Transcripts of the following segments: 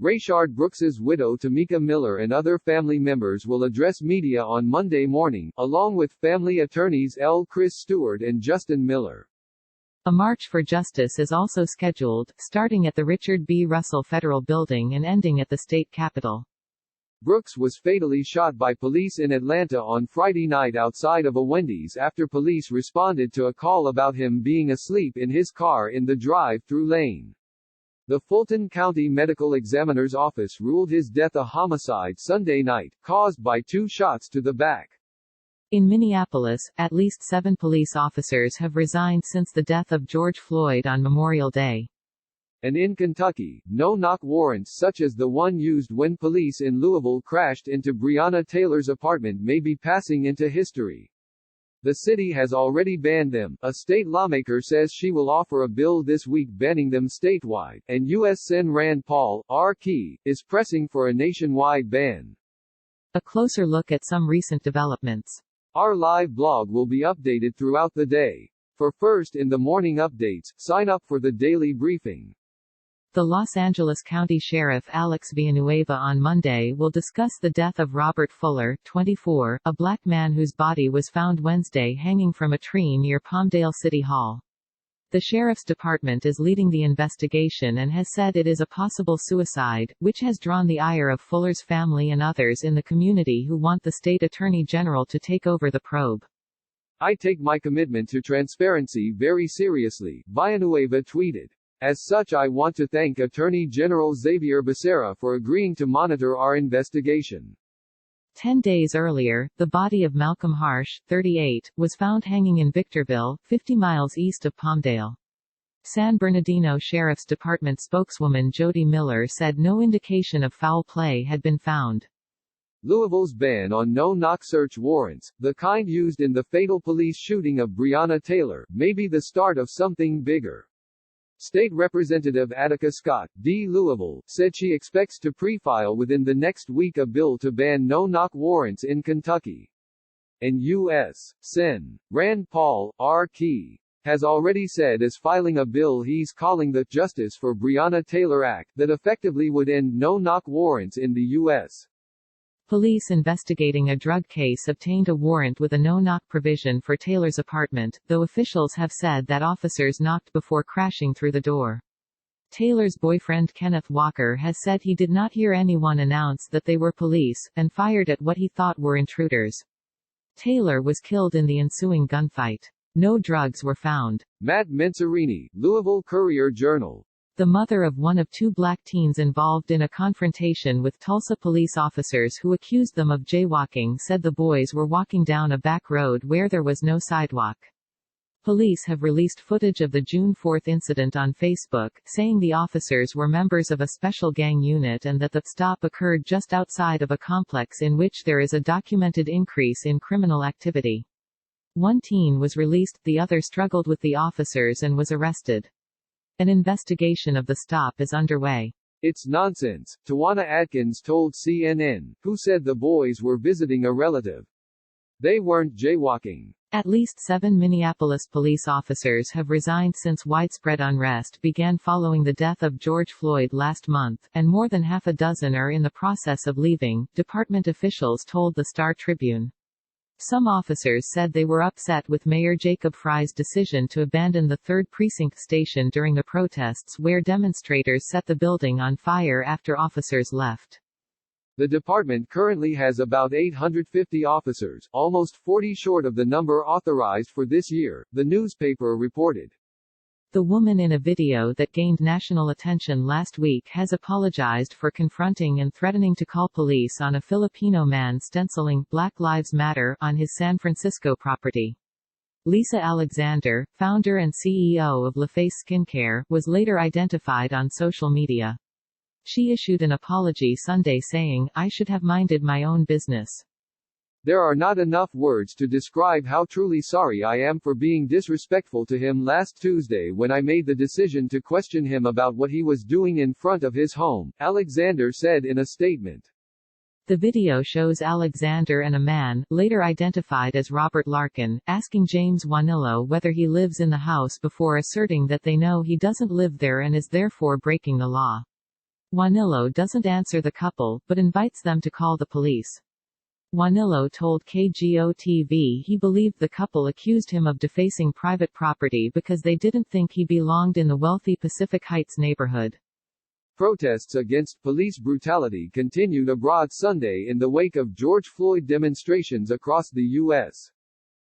Rayshard Brooks's widow Tomika Miller and other family members will address media on Monday morning, along with family attorneys Chris Stewart and Justin Miller. A march for justice is also scheduled, starting at the Richard B. Russell Federal Building and ending at the state capitol. Brooks was fatally shot by police in Atlanta on Friday night outside of a Wendy's after police responded to a call about him being asleep in his car in the drive-through lane. The Fulton County Medical Examiner's Office ruled his death a homicide Sunday night, caused by 2 shots to the back. In Minneapolis, at least 7 police officers have resigned since the death of George Floyd on Memorial Day. And in Kentucky, no-knock warrants such as the one used when police in Louisville crashed into Breonna Taylor's apartment may be passing into history. The city has already banned them. A state lawmaker says she will offer a bill this week banning them statewide, and U.S. Sen. Rand Paul, R.K., is pressing for a nationwide ban. A closer look at some recent developments. Our live blog will be updated throughout the day. For first in the morning updates, sign up for the daily briefing. The Los Angeles County Sheriff Alex Villanueva on Monday will discuss the death of Robert Fuller, 24, a black man whose body was found Wednesday hanging from a tree near Palmdale City Hall. The sheriff's department is leading the investigation and has said it is a possible suicide, which has drawn the ire of Fuller's family and others in the community who want the state attorney general to take over the probe. I take my commitment to transparency very seriously, Villanueva tweeted. As such, I want to thank Attorney General Xavier Becerra for agreeing to monitor our investigation. 10 days earlier, the body of Malcolm Harsh, 38, was found hanging in Victorville, 50 miles east of Palmdale. San Bernardino Sheriff's Department spokeswoman Jody Miller said no indication of foul play had been found. Louisville's ban on no-knock search warrants, the kind used in the fatal police shooting of Breonna Taylor, may be the start of something bigger. State Representative Attica Scott, D. Louisville, said she expects to pre-file within the next week a bill to ban no-knock warrants in Kentucky. And U.S. Sen. Rand Paul, R.K., has already said is filing a bill he's calling the Justice for Breonna Taylor Act that effectively would end no-knock warrants in the U.S. Police investigating a drug case obtained a warrant with a no-knock provision for Taylor's apartment, though officials have said that officers knocked before crashing through the door. Taylor's boyfriend Kenneth Walker has said he did not hear anyone announce that they were police, and fired at what he thought were intruders. Taylor was killed in the ensuing gunfight. No drugs were found. Matt Mencerini, Louisville Courier-Journal. The mother of one of 2 black teens involved in a confrontation with Tulsa police officers who accused them of jaywalking said the boys were walking down a back road where there was no sidewalk. Police have released footage of the June 4 incident on Facebook, saying the officers were members of a special gang unit and that the stop occurred just outside of a complex in which there is a documented increase in criminal activity. One teen was released, the other struggled with the officers and was arrested. An investigation of the stop is underway. It's nonsense, Tawana Atkins told CNN, who said the boys were visiting a relative. They weren't jaywalking. At least 7 Minneapolis police officers have resigned since widespread unrest began following the death of George Floyd last month, and more than half a dozen are in the process of leaving, department officials told the Star Tribune. Some officers said they were upset with Mayor Jacob Frey's decision to abandon the 3rd Precinct station during the protests where demonstrators set the building on fire after officers left. The department currently has about 850 officers, almost 40 short of the number authorized for this year, the newspaper reported. The woman in a video that gained national attention last week has apologized for confronting and threatening to call police on a Filipino man stenciling "Black Lives Matter" on his San Francisco property. Lisa Alexander, founder and CEO of LaFace Skincare, was later identified on social media. She issued an apology Sunday saying, "I should have minded my own business. There are not enough words to describe how truly sorry I am for being disrespectful to him last Tuesday when I made the decision to question him about what he was doing in front of his home," Alexander said in a statement. The video shows Alexander and a man, later identified as Robert Larkin, asking James Wanillo whether he lives in the house before asserting that they know he doesn't live there and is therefore breaking the law. Juanillo doesn't answer the couple, but invites them to call the police. Juanillo told KGO-TV he believed the couple accused him of defacing private property because they didn't think he belonged in the wealthy Pacific Heights neighborhood. Protests against police brutality continued abroad Sunday in the wake of George Floyd demonstrations across the U.S.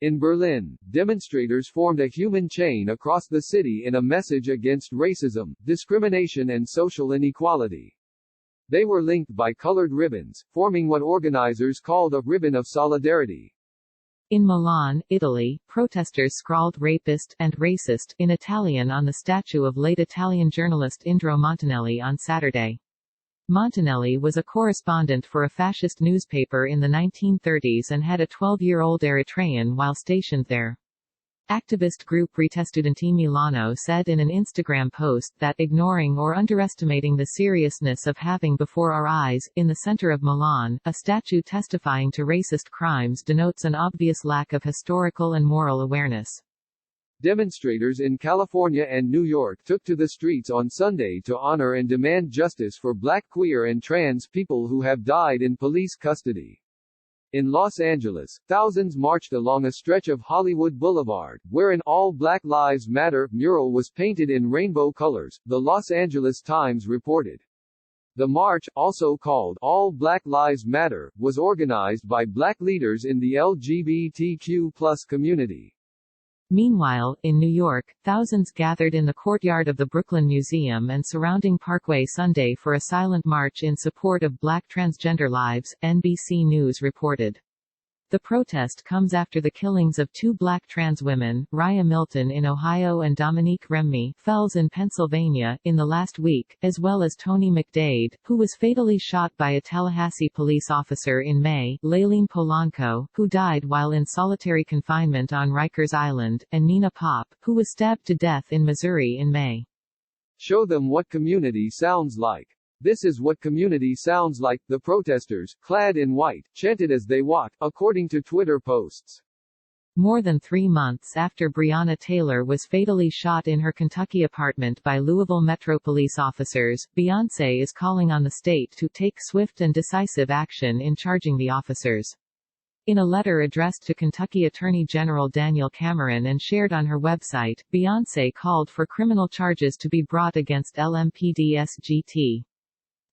In Berlin, demonstrators formed a human chain across the city in a message against racism, discrimination and social inequality. They were linked by colored ribbons, forming what organizers called a ribbon of solidarity. In Milan, Italy, protesters scrawled rapist and racist in Italian on the statue of late Italian journalist Indro Montanelli on Saturday. Montanelli was a correspondent for a fascist newspaper in the 1930s and had a 12-year-old Eritrean while stationed there. Activist group Retestudenti Milano said in an Instagram post that ignoring or underestimating the seriousness of having before our eyes, in the center of Milan, a statue testifying to racist crimes denotes an obvious lack of historical and moral awareness. Demonstrators in California and New York took to the streets on Sunday to honor and demand justice for Black, queer and trans people who have died in police custody. In Los Angeles, thousands marched along a stretch of Hollywood Boulevard, where an All Black Lives Matter mural was painted in rainbow colors, the Los Angeles Times reported. The march, also called All Black Lives Matter, was organized by Black leaders in the LGBTQ+ community. Meanwhile, in New York, thousands gathered in the courtyard of the Brooklyn Museum and surrounding Parkway Sunday for a silent march in support of Black transgender lives, NBC News reported. The protest comes after the killings of two Black trans women, Raya Milton in Ohio and Dominique Remy Fells in Pennsylvania, in the last week, as well as Tony McDade, who was fatally shot by a Tallahassee police officer in May, Layleen Polanco, who died while in solitary confinement on Rikers Island, and Nina Pop, who was stabbed to death in Missouri in May. Show them what community sounds like. This is what community sounds like, the protesters, clad in white, chanted as they walked, according to Twitter posts. More than 3 months after Breonna Taylor was fatally shot in her Kentucky apartment by Louisville Metro police officers, Beyoncé is calling on the state to take swift and decisive action in charging the officers. In a letter addressed to Kentucky Attorney General Daniel Cameron and shared on her website, Beyoncé called for criminal charges to be brought against LMPD-SGT.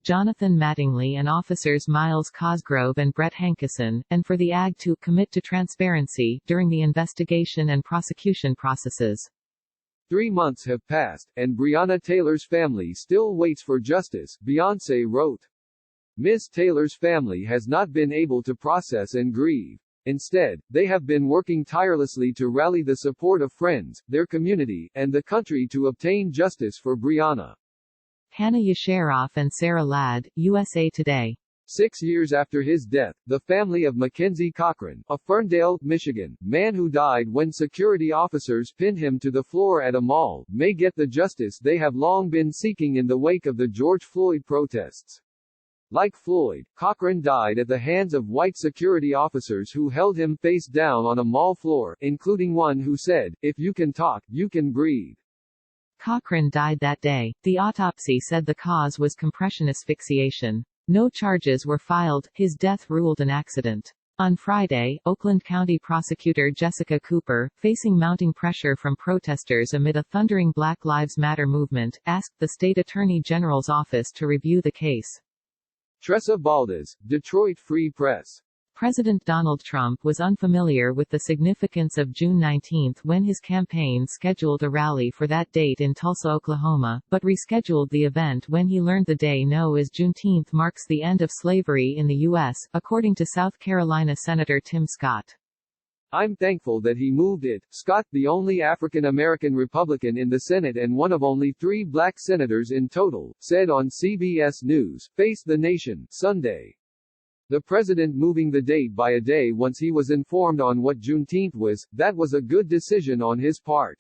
Jonathan Mattingly and officers Miles Cosgrove and Brett Hankison, and for the AG to commit to transparency during the investigation and prosecution processes. 3 months have passed, and Breonna Taylor's family still waits for justice, Beyoncé wrote. Ms. Taylor's family has not been able to process and grieve. Instead, they have been working tirelessly to rally the support of friends, their community, and the country to obtain justice for Breonna. Hannah Yasharoff and Sarah Ladd, USA Today. 6 years after his death, the family of Mackenzie Cochran, a Ferndale, Michigan, man who died when security officers pinned him to the floor at a mall, may get the justice they have long been seeking in the wake of the George Floyd protests. Like Floyd, Cochran died at the hands of white security officers who held him face down on a mall floor, including one who said, "If you can talk, you can breathe." Cochran died that day. The autopsy said the cause was compression asphyxiation. No charges were filed, his death ruled an accident. On Friday, Oakland County prosecutor Jessica Cooper, facing mounting pressure from protesters amid a thundering Black Lives Matter movement, asked the state attorney general's office to review the case. Tressa Baldas, Detroit Free Press. President Donald Trump was unfamiliar with the significance of June 19 when his campaign scheduled a rally for that date in Tulsa, Oklahoma, but rescheduled the event when he learned the day known as Juneteenth marks the end of slavery in the U.S., according to South Carolina Senator Tim Scott. I'm thankful that he moved it. Scott, the only African-American Republican in the Senate and one of only 3 black senators in total, said on CBS News, Face the Nation, Sunday. The president moving the date by a day once he was informed on what Juneteenth was, that was a good decision on his part.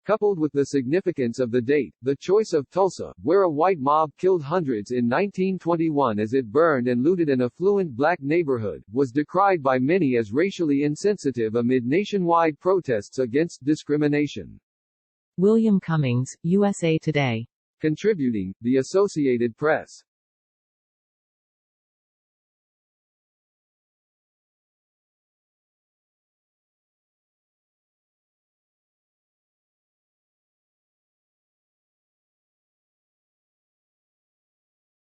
Coupled with the significance of the date, the choice of Tulsa, where a white mob killed hundreds in 1921 as it burned and looted an affluent black neighborhood, was decried by many as racially insensitive amid nationwide protests against discrimination. William Cummings, USA Today. Contributing, The Associated Press.